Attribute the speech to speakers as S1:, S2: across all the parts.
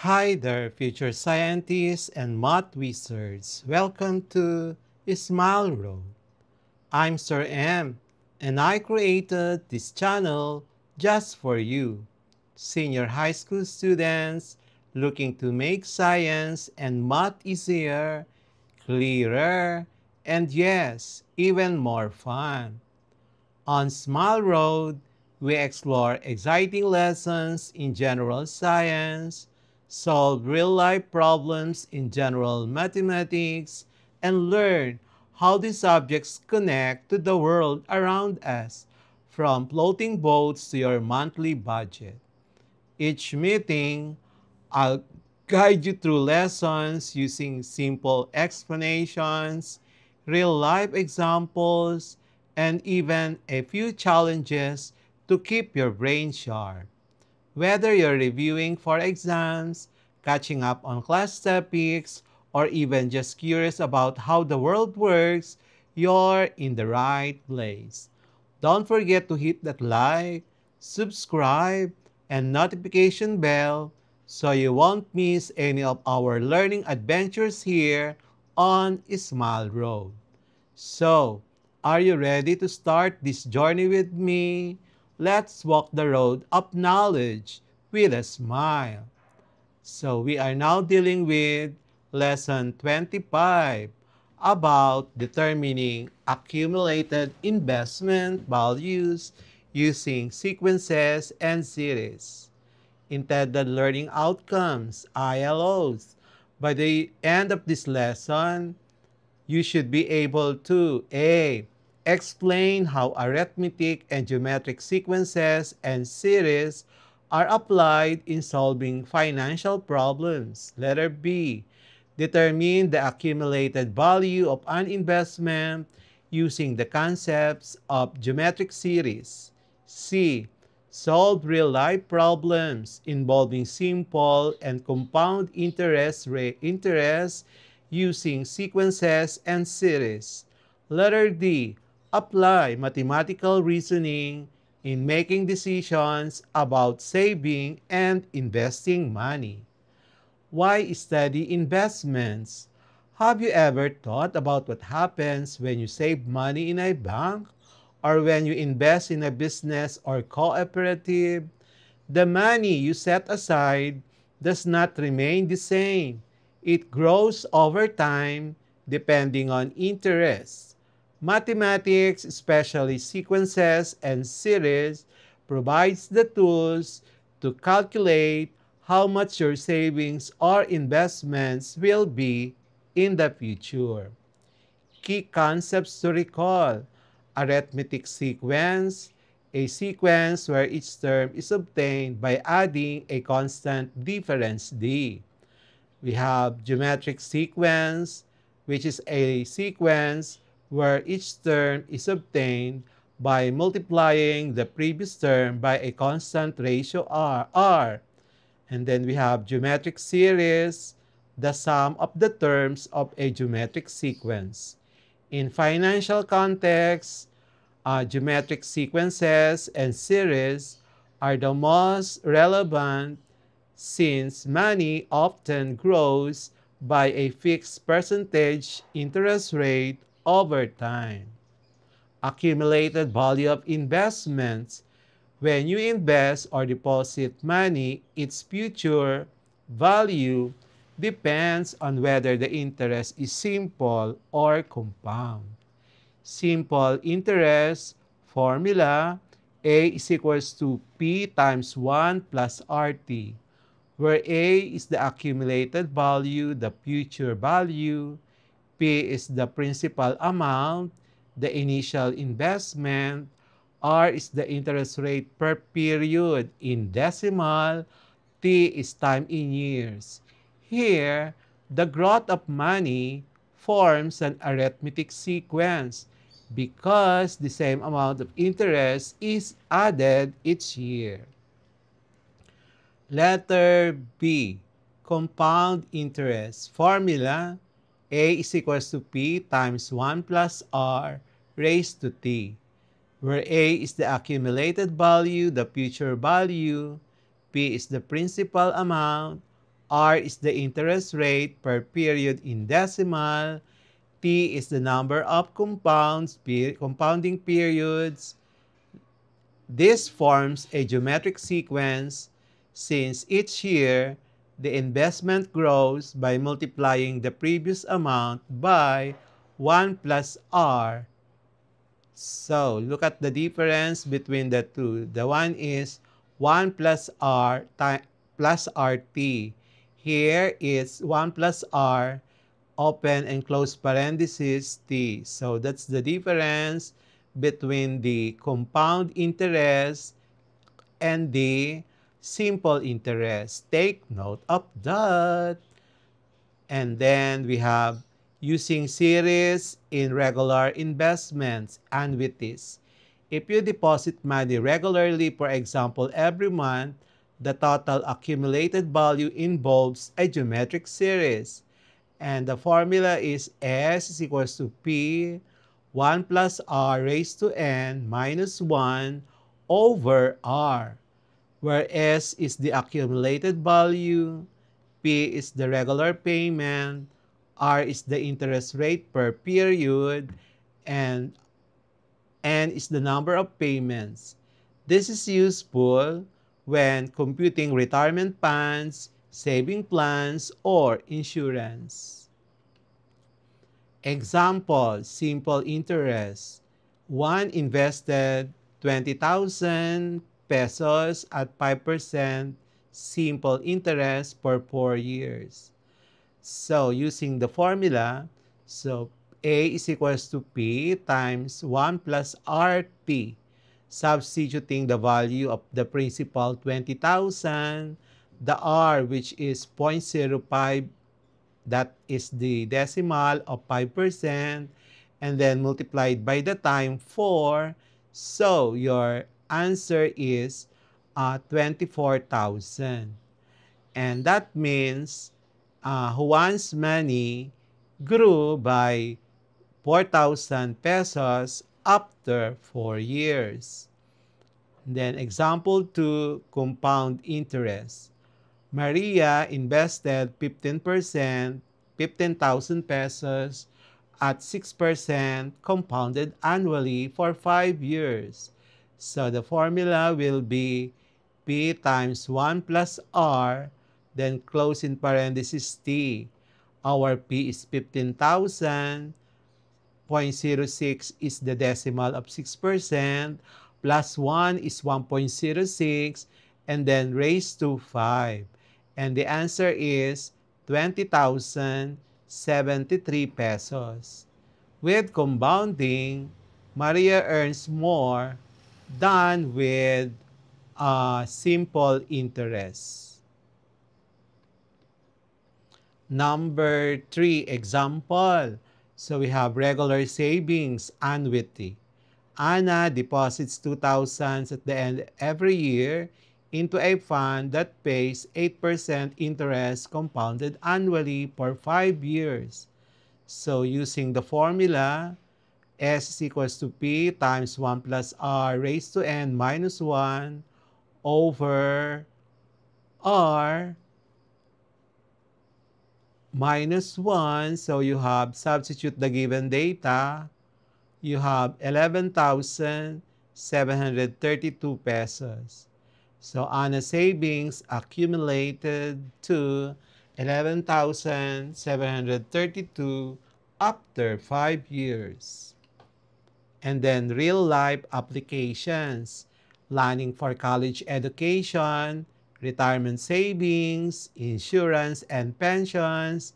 S1: Hi there, future scientists and math wizards. Welcome to Smile Road. I'm Sir M, and I created this channel just for you, senior high school students looking to make science and math easier, clearer, and yes, even more fun. On Smile Road, we explore exciting lessons in general science, solve real-life problems in general mathematics, and learn how these subjects connect to the world around us, from floating boats to your monthly budget. Each meeting, I'll guide you through lessons using simple explanations, real life examples, and even a few challenges to keep your brain sharp. Whether you're reviewing for exams, catching up on class topics, or even just curious about how the world works, you're in the right place. Don't forget to hit that like, subscribe, and notification bell so you won't miss any of our learning adventures here on Smile Road. So, are you ready to start this journey with me? Let's walk the road of knowledge with a smile. So, we are now dealing with lesson 25 about determining accumulated investment values using sequences and series. Intended learning outcomes, ILOs. By the end of this lesson, you should be able to A. Explain how arithmetic and geometric sequences and series are applied in solving financial problems. Letter B. Determine the accumulated value of an investment using the concepts of geometric series. C. Solve real-life problems involving simple and compound interest using sequences and series. Letter D. Apply mathematical reasoning in making decisions about saving and investing money. Why study investments? Have you ever thought about what happens when you save money in a bank or when you invest in a business or cooperative? The money you set aside does not remain the same. It grows over time depending on interest. Mathematics, especially sequences and series, provides the tools to calculate how much your savings or investments will be in the future. Key concepts to recall: arithmetic sequence, a sequence where each term is obtained by adding a constant difference d. We have geometric sequence, which is a sequence where each term is obtained by multiplying the previous term by a constant ratio r. And then we have geometric series, the sum of the terms of a geometric sequence. In financial context, geometric sequences and series are the most relevant since money often grows by a fixed percentage interest rate over time. Accumulated value of investments. When you invest or deposit money, its future value depends on whether the interest is simple or compound. Simple interest formula: A is equals to P times 1 plus RT, where A is the accumulated value, the future value, P is the principal amount, the initial investment, R is the interest rate per period in decimal, T is time in years. Here, the growth of money forms an arithmetic sequence because the same amount of interest is added each year. Letter B. Compound interest. Formula: A is equals to P times 1 plus R raised to T, where A is the accumulated value, the future value, P is the principal amount, R is the interest rate per period in decimal. P is the number of compounding periods. This forms a geometric sequence since each year the investment grows by multiplying the previous amount by 1 plus R. So, look at the difference between the two. The one is 1 plus R plus RT. Here is 1 plus R, open and close parenthesis, T. So, that's the difference between the compound interest and the simple interest. Take note of that. And then we have using series in regular investments, annuities. If you deposit money regularly, for example, every month, the total accumulated value involves a geometric series. And the formula is S is equals to P 1 plus R raised to N minus 1 over R, where S is the accumulated value, P is the regular payment, R is the interest rate per period, and N is the number of payments. This is useful when computing retirement plans, saving plans, or insurance. Example, simple interest. One invested 20,000 pesos at 5% simple interest for 4 years. So, using the formula, so A is equals to P times 1 plus RT. Substituting the value of the principal 20,000, the R which is 0.05, that is the decimal of 5%, and then multiplied by the time 4. So, your answer is 24,000. And that means Juan's money grew by 4,000 pesos after 4 years. Then example 2, compound interest. Maria invested 15%, 15,000 pesos at 6% compounded annually for 5 years. So the formula will be P times 1 plus R, then close in parenthesis T. Our P is 15,000, 0.06 is the decimal of 6%, plus 1 is 1.06, and then raised to 5. And the answer is 20,073 pesos. With compounding, Maria earns more than with simple interest. Number 3, example. So we have regular savings, annuity. Anna deposits 2,000 at the end every year into a fund that pays 8% interest compounded annually for 5 years. So using the formula, S is equals to P times 1 plus R raised to N minus 1 over R minus 1. So you have substitute the given data. You have 11,732 pesos. So Anna's savings accumulated to 11,732 after 5 years. And then real life applications, planning for college education, retirement savings, insurance and pensions,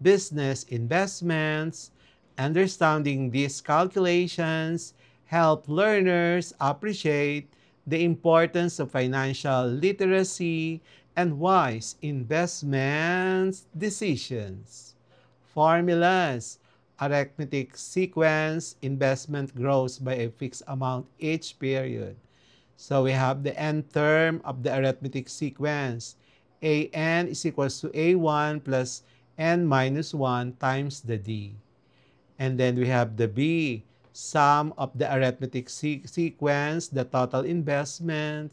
S1: business investments. Understanding these calculations help learners appreciate the importance of financial literacy and wise investment decisions. Formulas: arithmetic sequence, investment grows by a fixed amount each period. So we have the n term of the arithmetic sequence. An is equals to A1 plus n minus 1 times the D. And then we have the B, sum of the arithmetic sequence, the total investment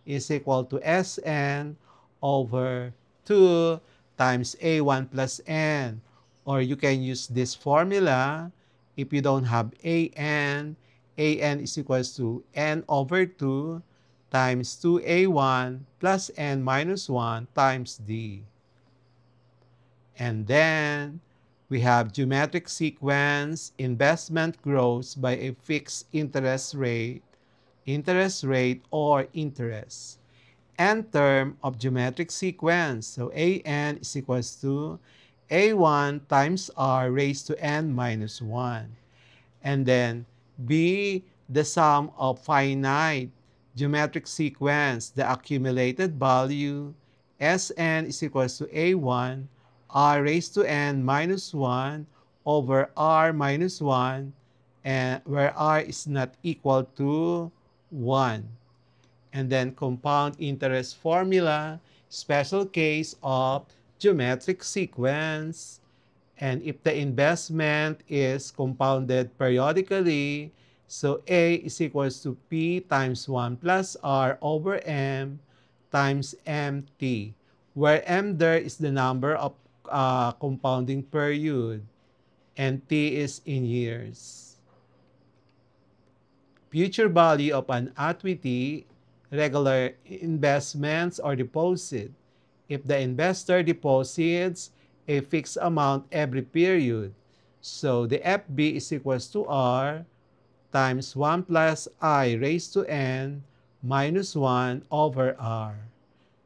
S1: is equal to Sn over 2 times A1 plus N. Or you can use this formula if you don't have AN. AN is equals to N over 2 times 2A1 plus N minus 1 times D. And then we have geometric sequence, investment grows by a fixed interest rate or interest. N term of geometric sequence. So AN is equals to A1 times R raised to N minus 1. And then B, the sum of finite geometric sequence, the accumulated value, Sn is equals to A1 R raised to N minus 1 over R minus 1, and where R is not equal to 1. And then compound interest formula, special case of geometric sequence. And if the investment is compounded periodically, so A is equals to P times 1 plus R over M times MT, where M there is the number of compounding period and T is in years. Future value of an equity, regular investments or deposit. If the investor deposits a fixed amount every period, so the FB is equals to R times 1 plus I raised to N minus 1 over R.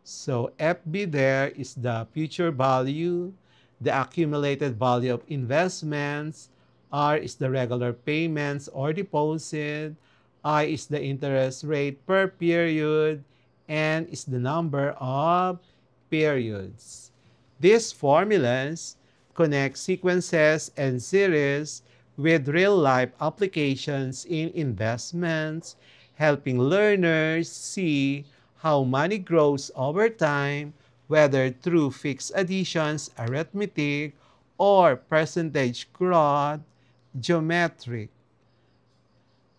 S1: So FB there is the future value, the accumulated value of investments, R is the regular payments or deposit, I is the interest rate per period, N is the number of periods. These formulas connect sequences and series with real-life applications in investments, helping learners see how money grows over time, whether through fixed additions, arithmetic, or percentage growth, geometric.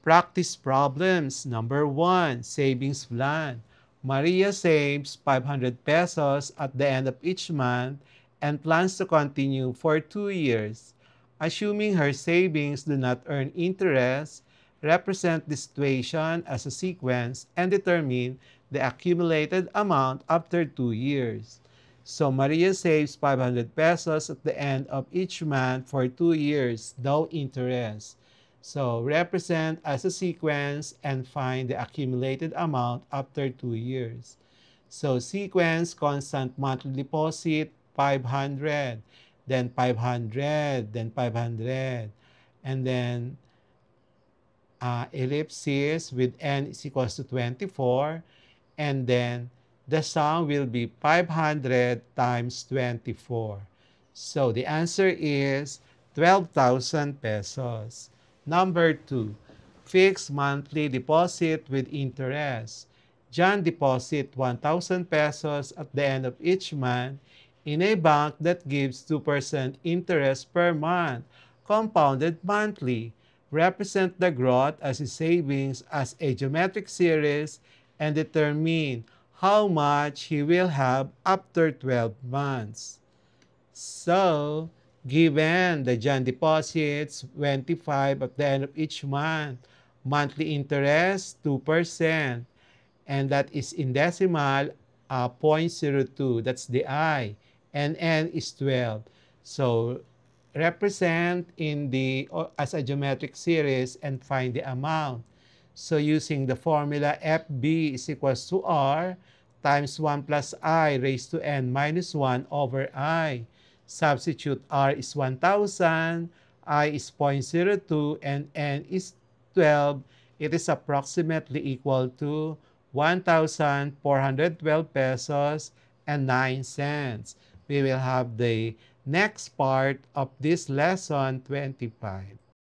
S1: Practice problems. Number 1, savings plan. Maria saves 500 pesos at the end of each month and plans to continue for 2 years. Assuming her savings do not earn interest, represent the situation as a sequence and determine the accumulated amount after 2 years. So Maria saves 500 pesos at the end of each month for 2 years, no interest. So represent as a sequence and find the accumulated amount after 2 years. So sequence, constant monthly deposit, 500, then 500, then 500, and then ellipsis with n is equals to 24, and then the sum will be 500 times 24. So the answer is 12,000 pesos. Number 2, fixed monthly deposit with interest. John deposit 1,000 pesos at the end of each month in a bank that gives 2% interest per month, compounded monthly. Represent the growth as his savings as a geometric series and determine how much he will have after 12 months. So, given the John deposits 25 at the end of each month, monthly interest 2%, and that is in decimal 0.02, that's the I, and N is 12. So, represent in the as a geometric series and find the amount. So using the formula FB is equals to R times 1 plus I raised to N minus 1 over I. Substitute R is 1,000, I is 0.02, and N is 12. It is approximately equal to 1,412 pesos and 9 cents. We will have the next part of this lesson 25.